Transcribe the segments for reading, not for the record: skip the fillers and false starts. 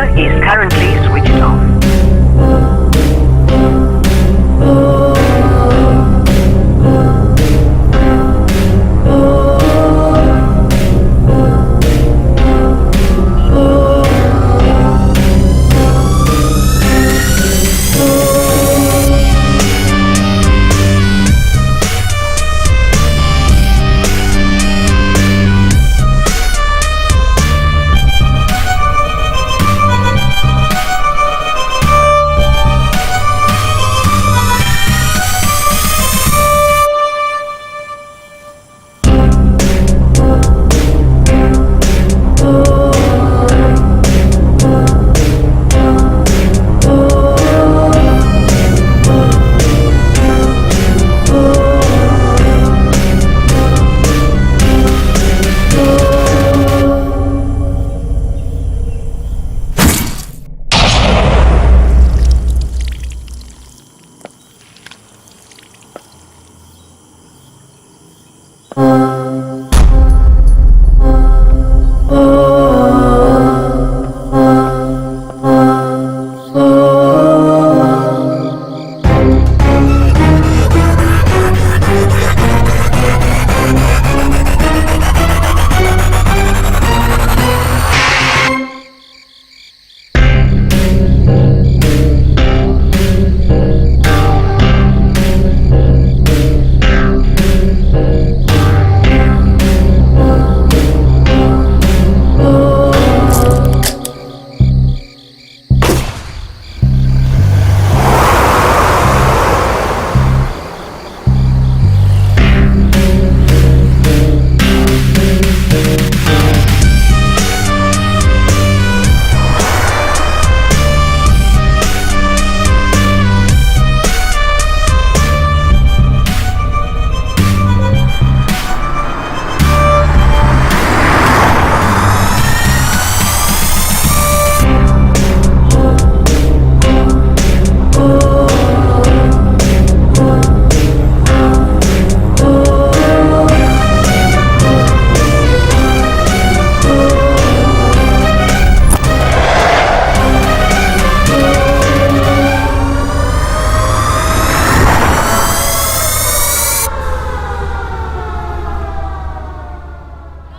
Speaker is currently switched off.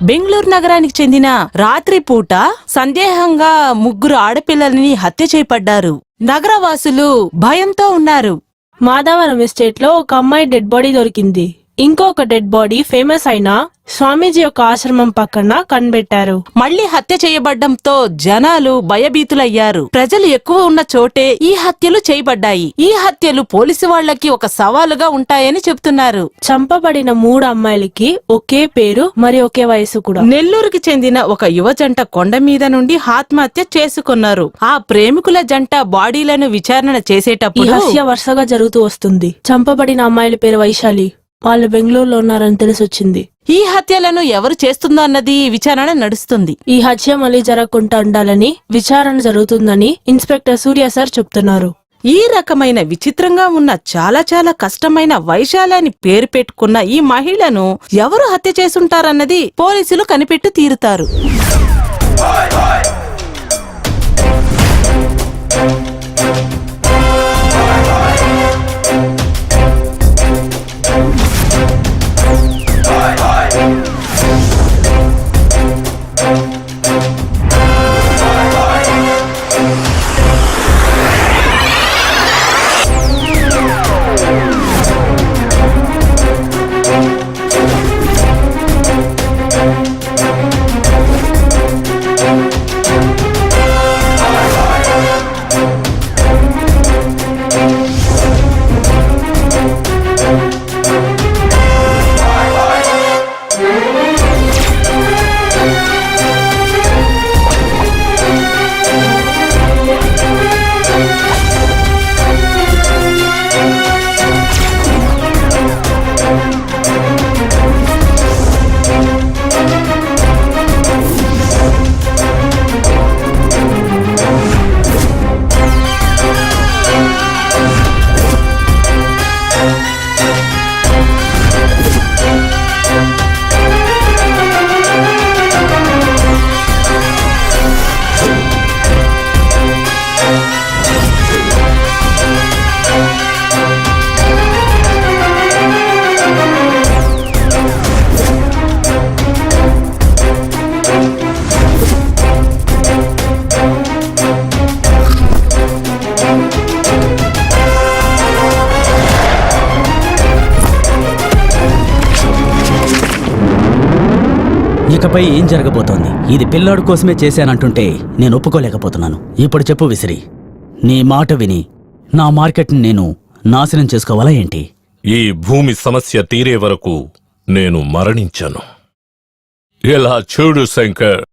Bengaluru నగరానికి చెందిన రాత్రిపూట సందేహంగా ముగ్గురు ఆడపిల్లల్ని హత్య చేయబడ్డారు. నగరవాసులు భయంతో ఉన్నారు. మాధవరం ఎస్టేట్ లో ఒక అమ్మాయి డెడ్ బాడీ దొరికింది. ఇంకొక డెడ్ బాడీ ఫేమస్ అయిన స్వామీజీ యొక్క ఆశ్రమం పక్కన కనిపెట్టారు. మళ్లీ హత్య చేయబడ్డంతో జనాలు భయభీతులయ్యారు. ప్రజలు ఎక్కువ ఉన్న చోటే ఈ హత్యలు చేయబడ్డాయి. ఈ హత్యలు పోలీసు వాళ్లకి ఒక సవాలుగా ఉంటాయని చెబుతున్నారు. చంపబడిన 3 అమ్మాయిలకి ఒకే పేరు మరి ఒకే వయసు కూడా. నెల్లూరుకి చెందిన ఒక యువ జంట కొండ మీద నుండి ఆత్మహత్య చేసుకున్నారు. ఆ ప్రేమికుల జంట బాడీలను విచారణ చేసేటప్పుడు ఈ హత్య వరుసగా జరుగుతూ వస్తుంది. చంపబడిన అమ్మాయిల పేరు వైశాలి. వాళ్ళు బెంగళూరులో ఉన్నారని తెలిసొచ్చింది. ఈ హత్యలను ఎవరు చేస్తుందో అన్నది విచారణ నడుస్తుంది. ఈ హత్య మళ్లీ జరగకుండా ఉండాలని విచారణ జరుగుతుందని ఇన్స్పెక్టర్ సూర్య సార్ చెప్తున్నారు. ఈ రకమైన విచిత్రంగా ఉన్న చాలా కష్టమైన వైశాలి అని పేరు పెట్టుకున్న ఈ మహిళను ఎవరు హత్య చేసుంటారన్నది పోలీసులు కనిపెట్టు తీరుతారు. ఇకపై ఏం జరగబోతోంది? ఇది పిల్లాడు కోసమే చేశానంటుంటే నేను ఒప్పుకోలేకపోతున్నాను. ఇప్పుడు చెప్పు విసిరి, నీ మాట విని నా మార్కెట్ని నేను నాశనం చేసుకోవాలా ఏంటి? ఈ భూమి సమస్య తీరే వరకు నేను మరణించను. ఇలా చూడు శంకర్,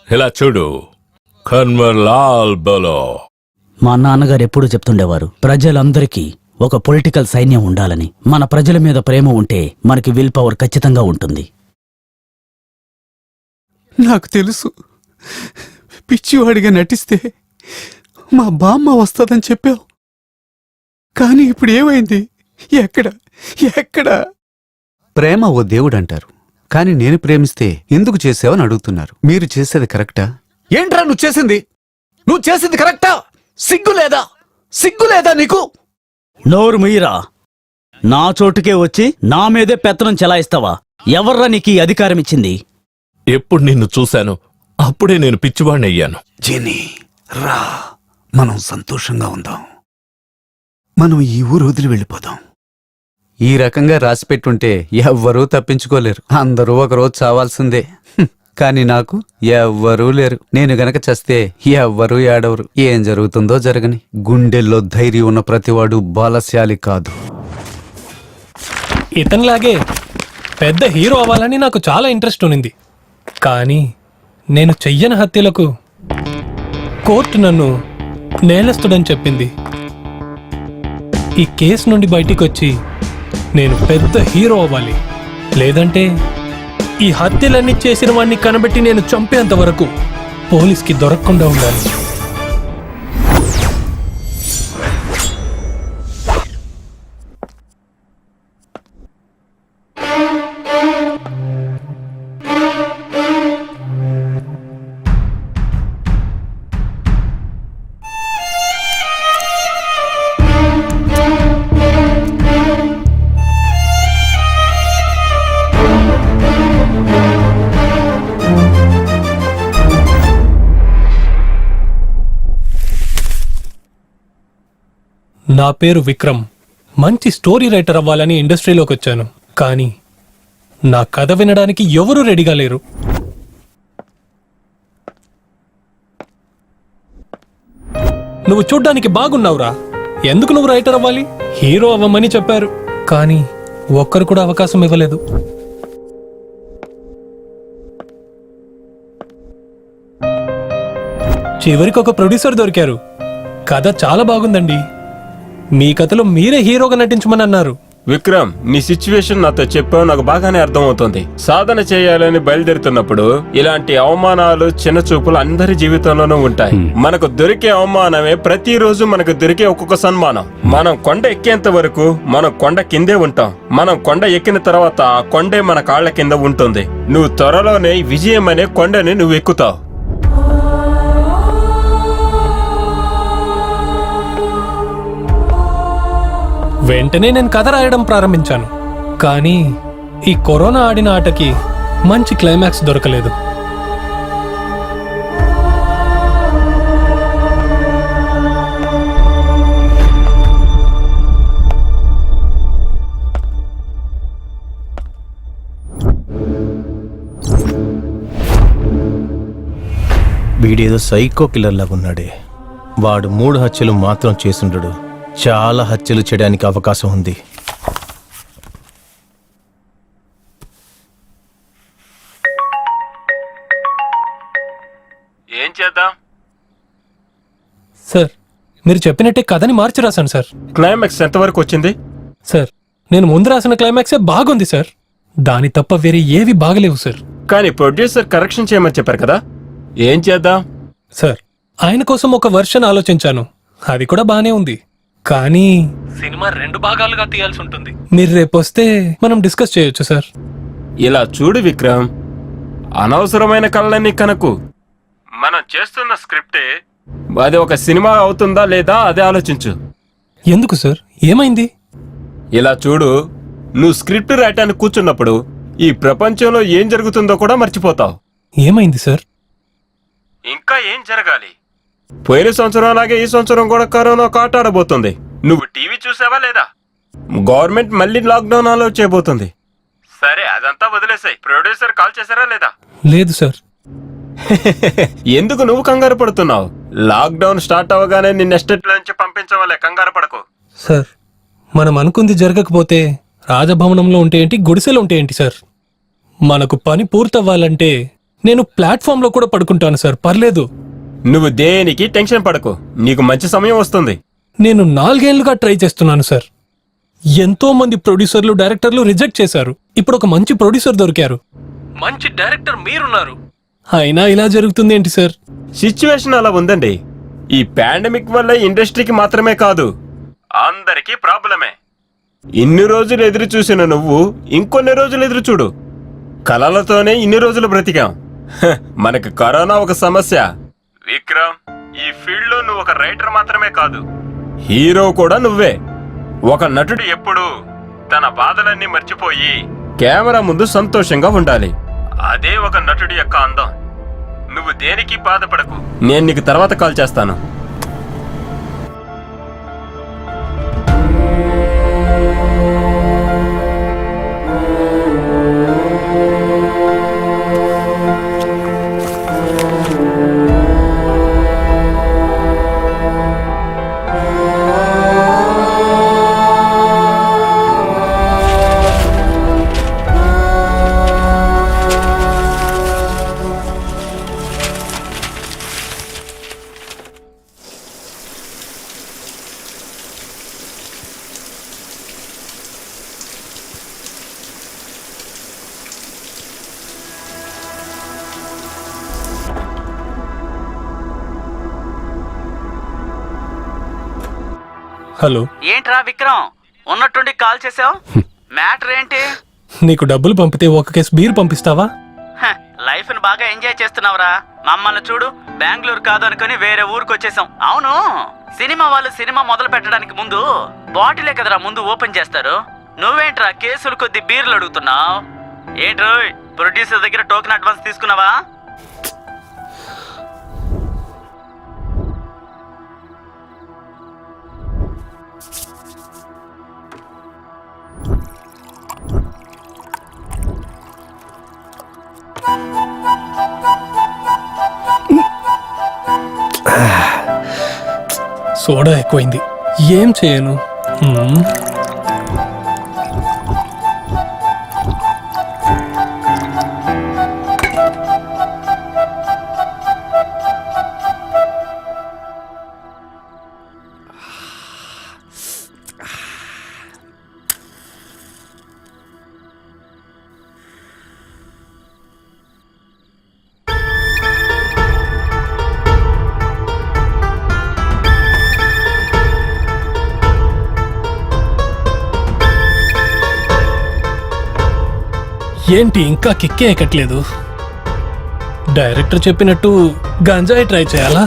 ఇలా చూడు. కన్వర్ లాల్ బలో. మా నాన్నగారు ఎప్పుడూ చెప్తుండేవారు, ప్రజలందరికీ ఒక పొలిటికల్ సైన్యం ఉండాలని. మన ప్రజల మీద ప్రేమ ఉంటే మనకి విల్ పవర్ ఖచ్చితంగా ఉంటుంది. నాకు తెలుసు, పిచ్చివాడిగా నటిస్తే మా బామ్మ వస్తుందని చెప్పావు. కానీ ఇప్పుడు ఏమైంది? ఎక్కడ? ప్రేమ ఓ దేవుడంటారు, కానీ నేను ప్రేమిస్తే ఎందుకు చేసావని అడుగుతున్నారు. మీరు చేసేది కరెక్టా? ఏంట్రా నువ్వు చేసింది? నువ్వు చేసింది కరెక్టా? సిగ్గులేదా నీకు? నోరు ముయ్యిరా. నా చోటుకే వచ్చి నా మీదే పెత్తనం చెలాయిస్తావా? ఎవర్రా నీకు ఈ అధికారం ఇచ్చింది? ఎప్పుడు నిన్ను చూశాను అప్పుడే నేను పిచ్చివాణ్ణి అయ్యాను. జెనీ, రా, మనం సంతోషంగా ఉందాం. మనం ఈ ఊరు వదిలి వెళ్ళిపోదాం. ఈ రకంగా రాసిపెట్టుంటే ఎవ్వరూ తప్పించుకోలేరు. అందరూ ఒకరోజు చావాల్సిందే. కాని నాకు ఎవ్వరూ లేరు. నేను గనక చస్తే ఎవ్వరూ ఏడవరు. ఏం జరుగుతుందో జరగని. గుండెల్లో ధైర్యం ఉన్న ప్రతివాడు బలశాలి కాదు. ఇతనిలాగే పెద్ద హీరో అవ్వాలని నాకు చాలా ఇంట్రెస్ట్ ఉన్నింది. కానీ నేను చెయ్యని హత్యలకు కోర్టు నన్ను నేరస్తుడని చెప్పింది. ఈ కేసు నుండి బయటికి వచ్చి నేను పెద్ద హీరో అవ్వాలి. లేదంటే ఈ హత్యలన్నీ చేసిన వాడిని కనబెట్టి నేను చంపేంత వరకు పోలీస్కి దొరకకుండా ఉండాలి. నా పేరు విక్రమ్. మంచి స్టోరీ రైటర్ అవ్వాలని ఇండస్ట్రీలోకి వచ్చాను. కానీ నా కథ వినడానికి ఎవరూ రెడీగా లేరు. నువ్వు చూడ్డానికి బాగున్నావురా, ఎందుకు నువ్వు రైటర్ అవ్వాలి? హీరో అవ్వమని చెప్పారు, కానీ ఒక్కరు కూడా అవకాశం ఇవ్వలేదు. చివరికి ఒక ప్రొడ్యూసర్ దొరికారు. కథ చాలా బాగుందండి, మీ కథలో మీరే హీరోగా నటించమని అన్నారు. విక్రమ్, నీ సిచ్యువేషన్ నాతో చెప్పావు, నాకు బాగానే అర్థమవుతుంది. సాధన చేయాలని బయలుదేరుతున్నప్పుడు ఇలాంటి అవమానాలు, చిన్న చూపులు అందరి జీవితంలోనూ ఉంటాయి. మనకు దొరికే అవమానమే ప్రతిరోజు మనకు దొరికే ఒక్కొక్క సన్మానం. మనం కొండ ఎక్కేంత వరకు మనం కొండ కిందే ఉంటాం. మనం కొండ ఎక్కిన తర్వాత ఆ కొండే మన కాళ్ల కింద ఉంటుంది. నువ్వు త్వరలోనే విజయం అనే కొండని నువ్వు ఎక్కుతావు. వెంటనే నేను కథ రాయడం ప్రారంభించాను. కానీ ఈ కరోనా ఆడిన ఆటకి మంచి క్లైమాక్స్ దొరకలేదు. వీడేదో సైకో కిల్లర్ లాగా ఉన్నాడే. వాడు 3 హత్యలు మాత్రం చేసుండడు, చాలా హత్యలు చేయడానికి అవకాశం ఉంది. ఏం చేద్దాం? సార్, మీరు చెప్పినట్టే కథని మార్చి రాశాను సార్. క్లైమాక్స్ ఎంతవరకు వచ్చింది? సార్, నేను ముందు రాసిన క్లైమాక్సే బాగుంది సార్. దాని తప్ప వేరే ఏవి బాగలేవు సార్. కానీ ప్రొడ్యూసర్ కరెక్షన్ చేయమని చెప్పారు కదా, ఏం చేద్దాం? సార్, ఆయన కోసం ఒక వర్షన్ ఆలోచించాను, అది కూడా బానే ఉంది. కానీ సినిమా 2 భాగాలుగా తీయాల్సి ఉంటుంది. మీరు రేపు వస్తే మనం డిస్కస్ చేయొచ్చు సార్. ఇలా చూడు విక్రమ్, అనవసరమైన కళ్ళని కనకు. మనం చేస్తున్న స్క్రిప్టే అది ఒక సినిమా అవుతుందా లేదా అదే ఆలోచించు. ఎందుకు సార్, ఏమైంది? ఇలా చూడు, నువ్వు స్క్రిప్ట్ రాయటానికి కూర్చున్నప్పుడు ఈ ప్రపంచంలో ఏం జరుగుతుందో కూడా మర్చిపోతావు. ఏమైంది సార్? ఇంకా ఏం జరగాలి? పోయిన సంవత్సరం అలాగే ఈ సంవత్సరం కూడా కరోనా కాటాడబోతుంది. నువ్వు టీవీ చూసావా లేదా? గవర్నమెంట్ మళ్ళీ లాక్డౌన్ అలో చేయబోతుంది. సరే అదంతా వదిలేసాయి. ప్రొడ్యూసర్ కాల్ చేశారా లేదా? లేదు సార్. ఎందుకు నువ్వు కంగారు పడుతున్నావు? లాక్డౌన్ స్టార్ట్ అవగానే నిన్న ఎస్టేట్ నుంచి పంపించవాలే, కంగారు పడకు. సార్, మనం అనుకుంది జరగకపోతే రాజభవనంలో ఉంటే ఏంటి, గుడిసెలో ఉంటే ఏంటి సార్? మనకు పని పూర్తవ్వాలంటే నేను ప్లాట్ఫామ్లో కూడా పడుకుంటాను సార్, పర్లేదు. నువ్వు దేనికి టెన్షన్ పడకు, నీకు మంచి సమయం వస్తుంది. నేను 4 ఏళ్లుగా ట్రై చేస్తున్నాను సార్. ఎంతో మంది ప్రొడ్యూసర్లు, డైరెక్టర్లు రిజెక్ట్ చేశారు. ఇప్పుడు ఒక మంచి ప్రొడ్యూసర్ దొరికారు, మంచి డైరెక్టర్ మీరున్నారు. అయినా ఇలా జరుగుతుంది ఏంటి సార్? సిచ్యువేషన్ అలా ఉందండి. ఈ పాండమిక్ వల్ల ఇండస్ట్రీకి మాత్రమే కాదు, అందరికీ ప్రాబ్లమే. ఇన్ని రోజులు ఎదురు చూసిన నువ్వు ఇంకొన్ని రోజులు ఎదురు చూడు. కలలతోనే ఇన్ని రోజులు బ్రతికాం. మనకు కరోనా ఒక సమస్య. విక్రమ్, ఈ ఫీల్డ్ లో నువ్వు ఒక రైటర్ మాత్రమే కాదు, హీరో కూడా నువ్వే. ఒక నటుడు ఎప్పుడూ తన బాధలన్నీ మర్చిపోయి కెమెరా ముందు సంతోషంగా ఉండాలి. అదే ఒక నటుడి యొక్క అందం. నువ్వు దేనికి బాధపడకు, నేను నీకు తర్వాత కాల్ చేస్తాను. హలో. ఏంట్రా విక్రమ్, ఉన్నట్టుండి కాల్ చేసావు? మ్యాటర్ ఏంటి? నీకు డబ్బులు పంపితే ఒక కేసు బీర్ పంపిస్తావా? లైఫ్ ని బాగా ఎంజాయ్ చేస్తున్నావురా. మమ్మల్ని చూడు, బెంగళూరు కాదు అనుకుని వేరే ఊరికి వచ్చేసాం. అవును, సినిమా వాళ్ళు సినిమా మొదలు పెట్టడానికి ముందు బాటిలే కదరా ముందు ఓపెన్ చేస్తారు. నువ్వేంట్రా కేసులు కొద్ది బీర్లు అడుగుతున్నావు? ఏంట్రో ప్రొడ్యూసర్ దగ్గర టోకెన్ అడ్వాన్స్ తీసుకున్నావా? సోడా ఎక్కువైంది, ఏం చేయను. ఏంటి ఇంకా కిక్కే ఎక్కట్లేదు? డైరెక్టర్ చెప్పినట్టు గంజాయి ట్రై చేయాలా?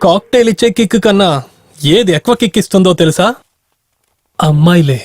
కాక్టైల్ ఇచ్చే కిక్ కన్నా ఏది ఎక్కువ కిక్ ఇస్తుందో తెలుసా? అమ్మాయిలే.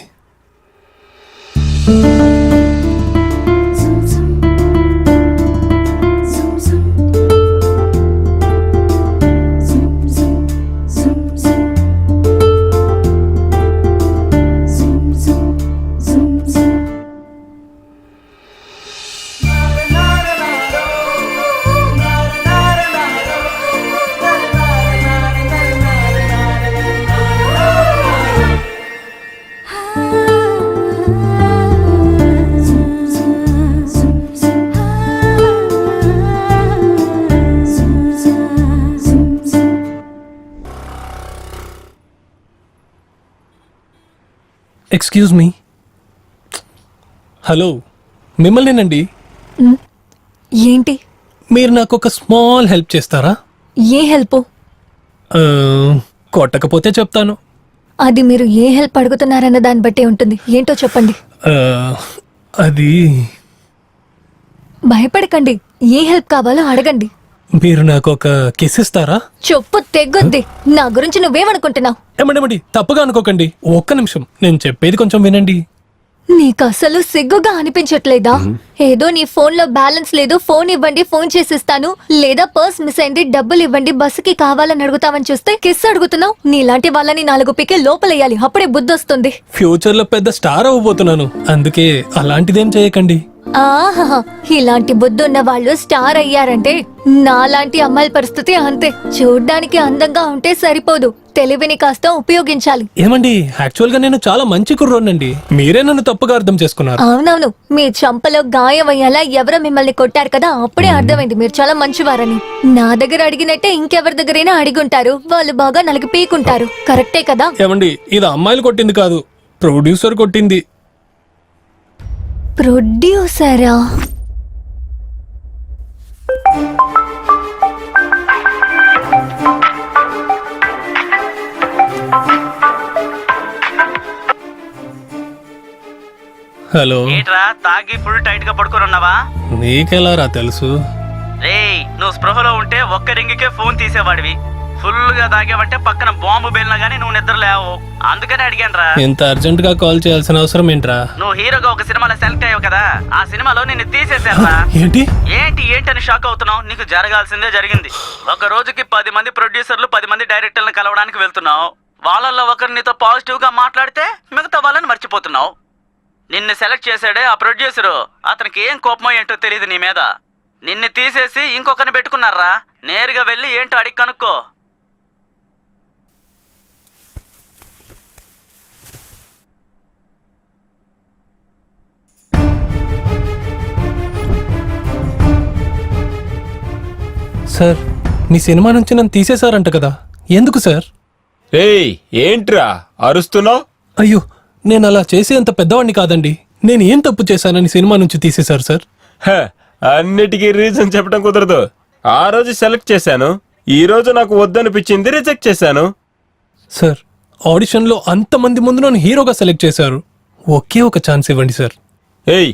ఎక్స్క్యూజ్ మీ, హలో మిమ్మల్నేనండి. ఏంటి? మీరు నాకు ఒక స్మాల్ హెల్ప్ చేస్తారా? ఏ హెల్ప్? ఆ, కొట్టకపోతే చెప్తాను. అది మీరు ఏ హెల్ప్ అడుగుతున్నారన్న దాన్ని బట్టి ఉంటుంది. ఏంటో చెప్పండి. ఆ, అది భయపడకండి. ఏ హెల్ప్ కావాలో అడగండి. మీరు నాకు ఒక కిస్ ఇస్తారా? చెప్పు తెగ్గుద్ది. నా గురించి నువ్వేమనుకుంటున్నావు? ఏమండి తప్పుగా అనుకోకండి, ఒక్క నిమిషం నేను చెప్పేది కొంచెం వినండి. నీకు అసలు సిగ్గుగా అనిపించట్లేదా? ఏదో నీ ఫోన్ లో బ్యాలెన్స్ లేదు, ఫోన్ ఇవ్వండి ఫోన్ చేసిస్తాను, లేదా పర్స్ మిస్ అయింది డబ్బులు ఇవ్వండి బస్సుకి కావాలని అడుగుతావని చూస్తే కిస్ అడుగుతున్నావు. నీలాంటి వాళ్ళని 4 పీకే లోపలేయాలి, అప్పుడే బుద్ధి వస్తుంది. ఫ్యూచర్ లో పెద్ద స్టార్ అవ్వబోతున్నాను, అందుకే అలాంటిదేం చేయకండి. ఆహా, ఇలాంటి బుద్ధి ఉన్న వాళ్ళు స్టార్ అయ్యారంటే నాలాంటి అమ్మాయిల పరిస్థితి అంతే. చూడ్డానికి అందంగా ఉంటే సరిపోదు, తెలివిని కాస్త ఉపయోగించాలి. ఏమండి యాక్చువల్ గా నేను చాలా మంచి కుర్రోనండి, మీరే నన్ను తప్పుగా అర్థం చేసుకున్నారు. అవునవును, మీ చంపలో గాయం అయ్యేలా ఎవరో మిమ్మల్ని కొట్టారు కదా, అప్పుడే అర్థమైంది మీరు చాలా మంచివారని. నా దగ్గర అడిగినట్టే ఇంకెవరి దగ్గరైనా అడిగుంటారు, వాళ్ళు బాగా నలిగి పీకుంటారు. కరెక్టే కదా? ఏమండి ఇది అమ్మాయిలు కొట్టింది కాదు, ప్రొడ్యూసర్ కొట్టింది. ప్రొడ్యూసరా? హలో, ఏంట్రా తాగి ఫుల్ టైట్ గా పడుకొని ఉన్నావా? నీకెలారా తెలుసు? రేయ్ నువ్వు స్పృహలో ఉంటే ఒక్క రింగికే ఫోన్ తీసేవాడివి. ఫుల్ గా తాగేవంటే పక్కన బాంబు బేలినా గానీ నువ్వు నిద్ర లేవు. అందుకనే అడిగానురా. ఇంత అర్జెంట్ గా కాల్ చేయాల్సిన అవసరం ఏంట్రా? నువ్వు హీరోగా ఒక సినిమాలో సెలెక్ట్ అయ్యావు కదా, ఆ సినిమాలో నిన్ను తీసేశారా? ఏంటి ఏంటి ఏంటని షాక్ అవుతున్నావు? నీకు జరగాల్సిందే జరిగింది. ఒక రోజుకి 10 మంది ప్రొడ్యూసర్లు 10 మంది డైరెక్టర్లను కలవడానికి వెళ్తున్నావు. వాళ్ళల్లో ఒకరు నీతో పాజిటివ్ గా మాట్లాడితే మిగతా వాళ్ళని మర్చిపోతున్నావు. నిన్ను సెలెక్ట్ చేశాడే ఆ ప్రొడ్యూసరు, అతనికి ఏం కోపమో ఏంటో తెలియదు నీ మీద. నిన్ను తీసేసి ఇంకొకరిని పెట్టుకున్నారా? నేరుగా వెళ్ళి ఏంటో అడిగి కనుక్కో. సార్ మీ సినిమా నుంచి నన్ను తీసేశారంట కదా, ఎందుకు సార్? ఏయ్ ఏంట్రా అరుస్తున్నావు? అయ్యో నేను అలా చేసే అంత పెద్దవాడిని కాదండి. నేను ఏం తప్పు చేశానని సినిమా నుంచి తీసేశారు సార్? అన్నిటికీ రీజన్ చెప్పడం కుదరదు. ఆ రోజు సెలెక్ట్ చేశాను, ఈ రోజు నాకు వద్దనిపించింది రిజెక్ట్ చేశాను. సార్ ఆడిషన్లో అంతమంది ముందు నన్ను హీరోగా సెలెక్ట్ చేశారు, ఒకే ఒక ఛాన్స్ ఇవ్వండి సార్. ఏయ్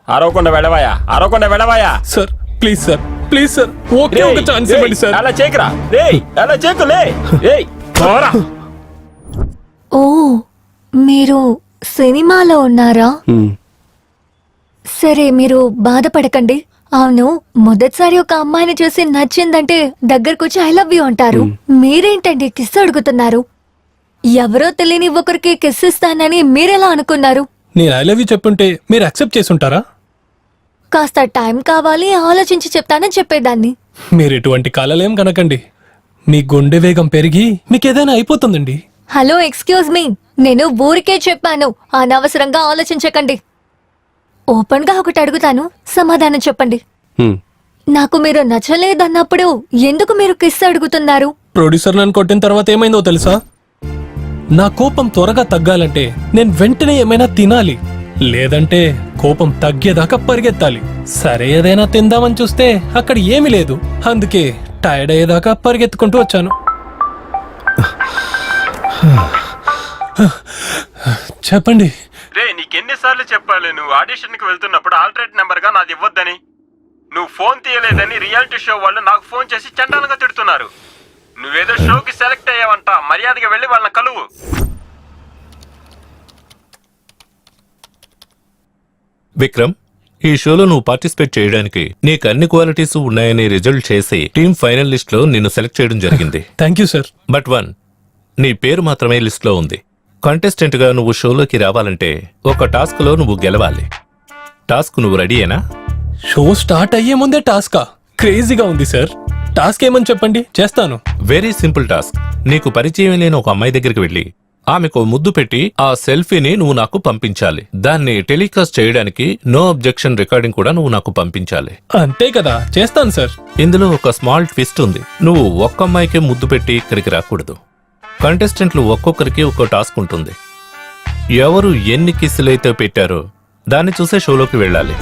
అరవకుండా వెళ్ళవాయా sir please sir, please sir, ఒకే ఒక ఛాన్స్ ఇవ్వండి సార్. అలా చేకరా, అలా చేకులే. ఓ, మీరు సినిమాలో ఉన్నారా? సరే మీరు బాధపడకండి. అవును, మొదటిసారి ఒక అమ్మాయిని చూసి నచ్చిందంటే దగ్గరకొచ్చి ఐ లవ్ యూ అంటారు. మీరేంటండి కిస్ అడుగుతున్నారు? ఎవరో తెలియని ఒకరికి కిస్ ఇస్తానని మీరెలా అనుకున్నారు? నేను ఐ లవ్ యూ చెప్పుంటే మీరు యాక్సెప్ట్ చేసి ఉంటారా? కాస్త టైం కావాలి, ఆలోచించి చెప్తానని చెప్పేదాన్ని. మీరు ఎటువంటి కలలేం కనకండి, మీ గుండె వేగం పెరిగి మీకేదైనా అయిపోతుందండి. హలో ఎక్స్క్యూజ్ మీ, నేను ఊరికే చెప్పాను, అనవసరంగా ఆలోచించకండి. ఓపెన్ గా ఒకటి అడుగుతాను, సమాధానం చెప్పండి. నాకు మీరు నచ్చలేదన్నప్పుడు ఎందుకు మీరు కిస్ అడుగుతున్నారు? ప్రొడ్యూసర్ నన్ను కొట్టిన తర్వాత ఏమైందో తెలుసా? నా కోపం త్వరగా తగ్గాలంటే నేను వెంటనే ఏమైనా తినాలి, లేదంటే కోపం తగ్గేదాకా పరిగెత్తాలి. సరే ఏదైనా తిందామని చూస్తే అక్కడ ఏమీ లేదు, అందుకే టైర్డ్ అయ్యేదాకా పరిగెత్తుకుంటూ వచ్చాను. చెప్పండి. రే నీకెన్నిసార్లు చెప్పాలి, నువ్వు ఆడిషన్ కి వెళ్తున్నప్పుడు ఆల్టర్నేట్ నెంబర్ గా నాది ఇవ్వద్దని. నువ్వు ఫోన్ తీయలేదని రియాలిటీ షో వాళ్ళు నాకు ఫోన్ చేసి చండాలంగా తిడుతున్నారు. నువ్వేదో షోకి సెలెక్ట్ అయ్యావంట, మర్యాదగా వెళ్ళి వాళ్ళని కలువు. విక్రమ్, ఈ షోలో నువ్వు పార్టిసిపేట్ చేయడానికి నీకు అన్ని క్వాలిటీస్ ఉన్నాయని రిజల్ట్ చేసి టీమ్ ఫైనల్ లిస్ట్ లో నిన్ను సెలెక్ట్ చేయడం జరిగింది. Thank you sir. బట్ నీ పేరు మాత్రమే లిస్ట్ లో ఉంది. కంటెస్టెంట్ గా నువ్వు షోలోకి రావాలంటే ఒక టాస్క్ లో నువ్వు గెలవాలి. టాస్క్ నువ్వు రెడీయేనా? షో స్టార్ట్ అయ్యే ముందే టాస్కా? క్రేజీగా ఉంది సార్. టాస్క్ ఏమని చెప్పండి, చేస్తాను. Very simple task. నీకు పరిచయం లేని ఒక అమ్మాయి దగ్గరికి వెళ్ళి ఆమెకు ముద్దు పెట్టి ఆ సెల్ఫీని నువ్వు నాకు పంపించాలి. దాన్ని టెలికాస్ట్ చేయడానికి నో అబ్జెక్షన్ రికార్డింగ్ కూడా నువ్వు నాకు పంపించాలి. అంతే కదా, చేస్తాను సార్. ఇందులో ఒక స్మాల్ ట్విస్ట్ ఉంది. నువ్వు ఒక్క అమ్మాయికే ముద్దు పెట్టి ఇక్కడికి రాకూడదు. కంటెస్టెంట్లు ఒక్కొక్కరికి ఒక్కో టాస్క్ ఉంటుంది. ఎవరు ఎన్ని కిస్సులైతే పెట్టారో దాన్ని చూసే షోలోకి వెళ్ళాలి.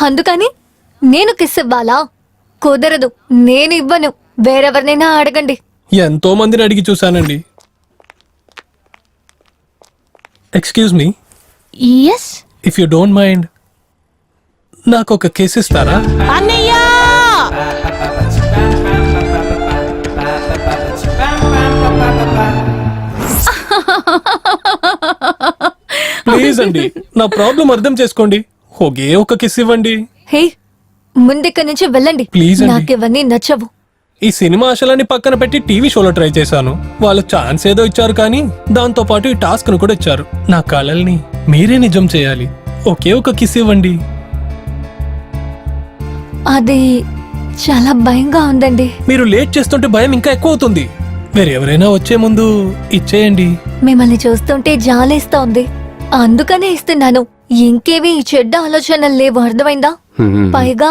అందుకని నేను కిస్ ఇవ్వాలా? కుదరదు, నేను ఇవ్వను. వేరెవరినైనా అడగండి. ఎంతో మందిని అడిగి చూశానండి. Excuse me, yes. If you don't mind నాకు ఒక కేసు ఇస్తారా? అన్నయ్య ప్లీజ్ అండి, నా ప్రాబ్లం అర్థం చేసుకోండి. ఒకే ఒక కిస్ ఇవ్వండి. హే, ముందిక్కడి నుంచి వెళ్ళండి. Please అండి. నాకివన్నీ నచ్చవు. ఈ సినిమా ఆశలన్నీ పక్కన పెట్టి టీవీ షోలో ట్రై చేశాను. వాళ్ళు ఛాన్స్ ఏదో ఇచ్చారు, కానీ దాంతో పాటు ఈ టాస్క్ ను కూడా ఇచ్చారు. నా కలల్ని మీరే నిజం చేయాలి. ఒకే ఒక కిస్ ఇవ్వండి. అది చాలా భయంగా ఉందండి. మీరు లేట్ చేస్తుంటే భయం ఇంకా ఎక్కువ అవుతుంది. వేరెవరైనా వచ్చే ముందు ఇచ్చేయండి. మిమ్మల్ని చూస్తుంటే జాలేస్తోంది, అందుకనే ఇస్తున్నాను. ఇంకేవి ఈ చెడ్డ ఆలోచనలు లేవు, అర్థమైందా? పైగా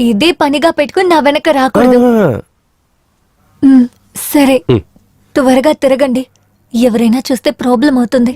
ఇదే పనిగా పెట్టుకుని నా వెనక రాకూడదు. సరే, త్వరగా తిరగండి. ఎవరైనా చూస్తే ప్రాబ్లం అవుతుంది.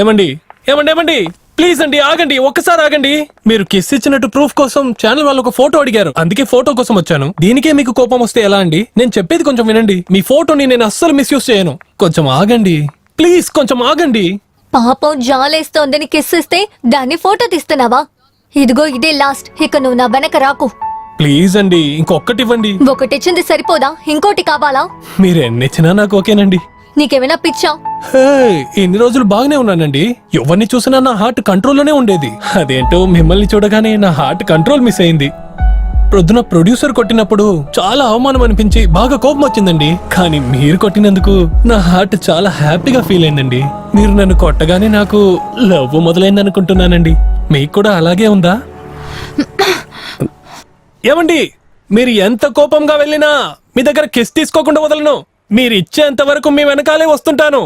ఏమండి ఏమండి ఏమండి, ప్లీజ్ అండి, ఆగండి, ఒక్కసారి ఆగండి. మీరు కిస్ ఇచ్చినట్టు ప్రూఫ్ కోసం ఛానల్ వాళ్ళు ఒక ఫోటో అడిగారు. అందుకే ఫోటో కోసం వచ్చాను. దీనికే మీకు కోపం వస్తే ఎలా అండి? నేను చెప్పేది కొంచెం వినండి. మీ ఫోటోని నేను అస్సలు మిస్యూజ్ చేయను. కొంచెం ఆగండి ప్లీజ్, కొంచెం ఆగండి. పాపం జాలేస్తోందని కిస్ ఇస్తే దాన్ని ఫోటో తీస్తున్నావా? ఇదిగో ఇదే లాస్ట్. ఇక నువ్వు నా వెనక రాకు. ప్లీజ్ అండి, ఇంకొకటి ఇవ్వండి. ఒకటిచ్చింది సరిపోదా? ఇంకోటి కావాలా? మీరు ఎన్నిచ్చినా నాకు ఓకేనండి. నీకేమైనా పిచ్చా? హే, ఇన్ని రోజులు బాగానే ఉన్నానండి. ఎవరిని చూసినా నా హార్ట్ కంట్రోల్లోనే ఉండేది. అదేంటో మిమ్మల్ని చూడగానే నా హార్ట్ కంట్రోల్ మిస్ అయింది. ప్రొద్దున ప్రొడ్యూసర్ కొట్టినప్పుడు చాలా అవమానం అనిపించి బాగా కోపం వచ్చిందండి. కానీ మీరు కొట్టినందుకు నా హార్ట్ చాలా హ్యాపీగా ఫీల్ అయిందండి. మీరు నన్ను కొట్టగానే నాకు లవ్ మొదలైంది అనుకుంటున్నానండి. మీకు కూడా అలాగే ఉందా? ఏమండి, మీరు ఎంత కోపంగా వెళ్ళినా మీ దగ్గర కిస్ తీసుకోకుండా వదలను. మీరు ఇచ్చేంత వరకు మీ వెనకాలే వస్తుంటాను.